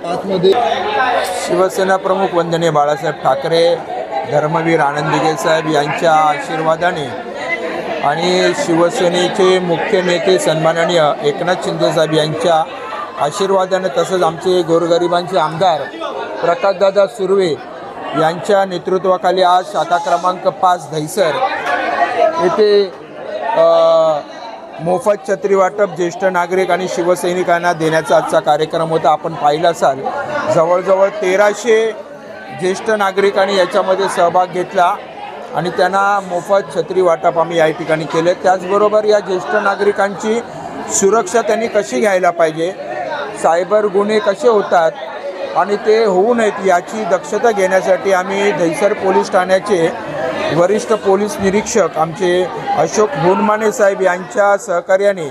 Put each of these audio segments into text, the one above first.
2005 शिवसेना प्रमुख वंदनीय बाळासाहेब ठाकरे, धर्मवीर आनंद दिघे साहेब यांच्या आशीर्वादाने आणि शिवसेनेचे मुख्य नेते सन्माननीय एकनाथ शिंदे साहेब यांच्या आशीर्वादाने तसंच आमचे गोरगरिबांचे आमदार प्रकाशदादा सुर्वे यांच्या नेतृत्वाखाली आज शाखा क्रमांक 5 दहिसर येथे मोफत छत्री वाटप ज्येष्ठ नागरिक आणि शिवसैनिकांना देण्याचा आजचा कार्यक्रम होता। आपण पाहिला असाल जवळजवळ 1300 ज्येष्ठ नागरिकांनी याच्यामध्ये सहभाग घेतला आणि त्यांना मोफत छत्री वाटप आम्ही या ठिकाणी केले। त्याचबरोबर या ज्येष्ठ नागरिकांची सुरक्षा त्यांनी कशी घ्यायला पाहिजे, सायबर गुन्हे कसे होतात आणि ते होऊ नयेत याची दक्षता घेण्यासाठी आम्ही दहिसर पोलीस ठाण्याचे वरिष्ठ पोलीस निरीक्षक आमचे अशोक हुनमाने साहेब यांच्या सहकार्याने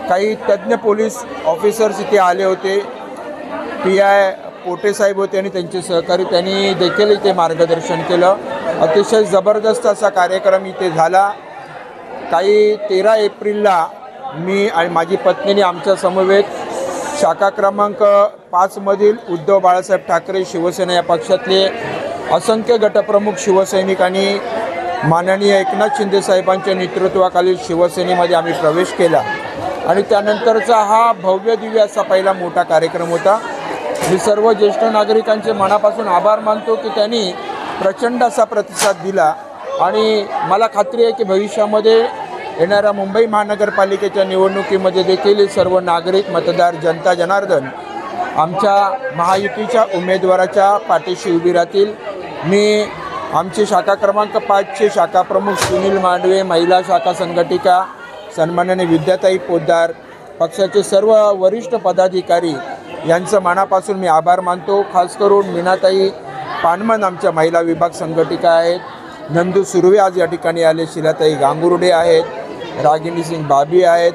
काही तज्ज्ञ पोलीस ऑफिसर्स इथे आले होते। PI पोटे साहेब होते आणि त्यांचे सहकारी त्यांनी देखील इथे मार्गदर्शन केलं। अतिशय जबरदस्त असा कार्यक्रम इथे झाला। काही 13 एप्रिलला मी आणि माझी पत्नीने आमच्या समवेत शाखा क्रमांक 5 मधील उद्धव बाळासाहेब ठाकरे शिवसेना या पक्षातले असंख्य गटप्रमुख शिवसैनिकांनी माननीय एकनाथ शिंदे साहेबांच्या नेतृत्वाखालील शिवसेनेमध्ये आम्ही प्रवेश केला आणि त्यानंतरचा हा भव्य दिव्य असा पहिला मोठा कार्यक्रम होता। मी सर्व ज्येष्ठ नागरिकांचे मनापासून आभार मानतो की त्यांनी प्रचंड असा प्रतिसाद दिला आणि मला खात्री आहे की भविष्यामध्ये येणाऱ्या मुंबई महानगरपालिकेच्या निवडणुकीमध्ये देखील सर्व नागरिक मतदार जनता जनार्दन आमच्या महायुतीच्या उमेदवाराच्या पाठीशी उभी राहतील। मी आमचे शाखा क्रमांक 5चे शाखा प्रमुख सुनील मांडवे, महिला शाखा संघटिका सन्माननीय विद्याताई पोद्दार, पक्षाचे सर्व वरिष्ठ पदाधिकारी यांचं मनापासून मी आभार मानतो। खास करून मीनाताई पानमन आमच्या महिला विभाग संघटिका आहेत, नंदू सुर्वे आज या ठिकाणी आले, शिलाताई गांगुर्डे आहेत, रागिनी सिंग बाबी आहेत,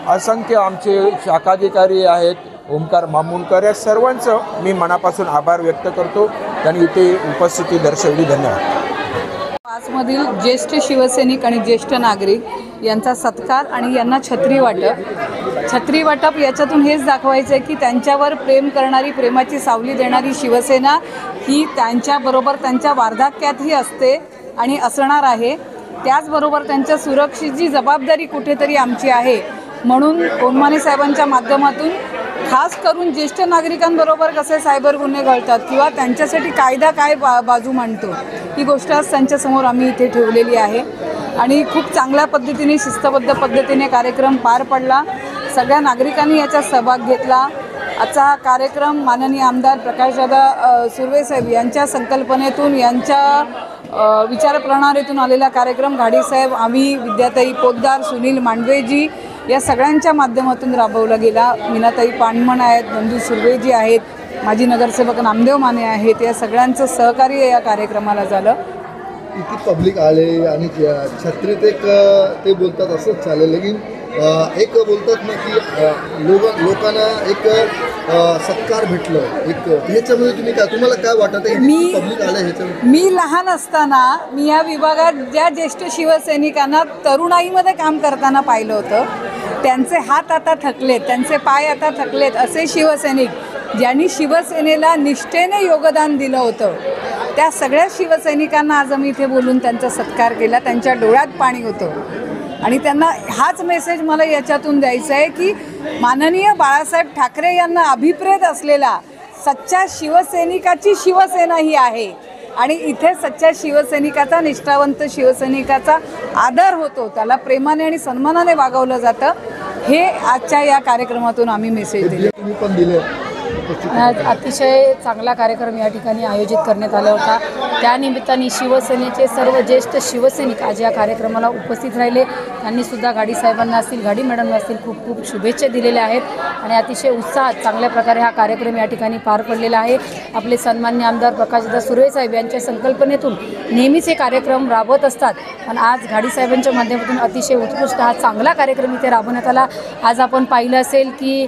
असंख्य आमचे शाखाधिकारी आहेत, ओमकार मामुनकर, या सर्वांचं मी मनापासून आभार व्यक्त करतो। त्यांनी इथे उपस्थिती दर्शवली। धन्यवाद। 5 मधील ज्येष्ठ शिवसैनिक आणि ज्येष्ठ नागरिक यांचा सत्कार आणि यांना छत्री वाटप याच्यातून हेच दाखवायचं आहे की त्यांच्यावर प्रेम करणारी, प्रेमाची सावली देणारी शिवसेना ही त्यांच्याबरोबर त्यांच्या वार्धक्यातही असते आणि असणार आहे। त्याचबरोबर त्यांच्या सुरक्षेची जबाबदारी कुठेतरी आमची आहे। म्हणून ओनमाने साहेबांच्या माध्यमातून खास करून ज्येष्ठ नागरिकांबरोबर कसे सायबर गुन्हे घडतात किंवा त्यांच्यासाठी कायदा काय बाजू मांडतो ही गोष्ट आज त्यांच्यासमोर आम्ही इथे ठेवलेली आहे आणि खूप चांगल्या पद्धतीने शिस्तबद्ध पद्धतीने कार्यक्रम पार पडला। सगळ्या नागरिकांनी याचा सहभाग घेतला। आजचा हा कार्यक्रम माननीय आमदार प्रकाशदादा सुर्वे साहेब यांच्या संकल्पनेतून, यांच्या विचारप्रणालीतून आलेला कार्यक्रम घाडीसाहेब, आम्ही, विद्याताई पोद्दार, सुनील मांडवेजी या सगळ्यांच्या माध्यमातून राबवला गेला। मीनाताई पानमन आहेत, नंदू सुर्वेजी आहेत, माजी नगरसेवक नामदेव माने आहेत, या सगळ्यांचं सहकार्य या कार्यक्रमाला झालं। किती पब्लिक आले आणि छत्रीत एक ते बोलतात असंच चालेल, लेकिन एक बोलतात ना की लोकांना एक सत्कार भेटलं, एक ह्याच्यामध्ये तुम्हाला काय वाटतं आहे पब्लिक आलं ह्याच्यामध्ये? मी लहान असताना मी या विभागात ज्या ज्येष्ठ शिवसैनिकांना तरुणाईमध्ये काम करताना पाहिलं होतं, त्यांचे हात आता थकलेत, त्यांचे पाय आता थकलेत, असे शिवसैनिक ज्यांनी शिवसेनेला निष्ठेने योगदान दिलं होतं, त्या सगळ्या शिवसैनिकांना आज आम्ही इथे बोलून त्यांचा सत्कार केला। त्यांच्या डोळ्यात पाणी होतं आणि त्यांना हाच मेसेज मला याच्यातून द्यायचा आहे की माननीय बाळासाहेब ठाकरे यांना अभिप्रेत असलेला सच्च्या शिवसैनिकाची शिवसेना ही आहे आणि इथे सच्च्या शिवसैनिकाचा, निष्ठावंत शिवसैनिकाचा आदर होतो, त्याला प्रेमाने आणि सन्मानाने वागवलं जातं। हे आजच्या या कार्यक्रमातून आम्ही मेसेज दिले। तुम्ही पण दिले। अतिशय चांगला कार्यक्रम या ठिकाणी आयोजित करण्यात आला होता। त्यानिमित्ताने शिवसेनेचे सर्व ज्येष्ठ शिवसैनिक आज या कार्यक्रमाला उपस्थित राहिले। त्यांनीसुद्धा घाडी साहेबांना असतील, घाडी मॅडमना असतील खूप खूप शुभेच्छा दिलेल्या आहेत आणि अतिशय उत्साहात चांगल्या प्रकारे हा कार्यक्रम या ठिकाणी पार पडलेला आहे। आपले सन्माननीय आमदार प्रकाशदादा सुर्वे साहेब यांच्या संकल्पनेतून नेहमीच हे कार्यक्रम राबवत असतात, पण आज घाडी साहेबांच्या माध्यमातून अतिशय उत्कृष्ट हा चांगला कार्यक्रम इथे राबवण्यात आला। आज आपण पाहिलं असेल की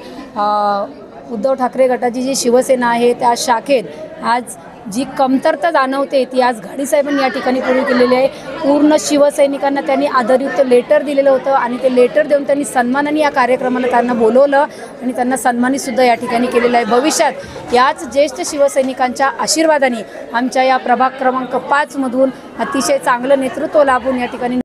उद्धव ठाकरे गटाची जी शिवसेना आहे त्या शाखेत आज जी कमतरता जाणवते ती आज घाडी साहेबांनी या ठिकाणी पूर्ण केलेली आहे. पूर्ण शिवसैनिकांना त्यांनी आदरयुक्त लेटर दिलेलं होतं आणि ते लेटर देऊन त्यांनी सन्मानाने या कार्यक्रमाला त्यांना बोलवलं आणि त्यांना सन्मानितसुद्धा या ठिकाणी केलेलं आहे. भविष्यात याच ज्येष्ठ शिवसैनिकांच्या आशीर्वादाने आमच्या या प्रभाग क्रमांक 5 मधून अतिशय चांगलं नेतृत्व लाभून या ठिकाणी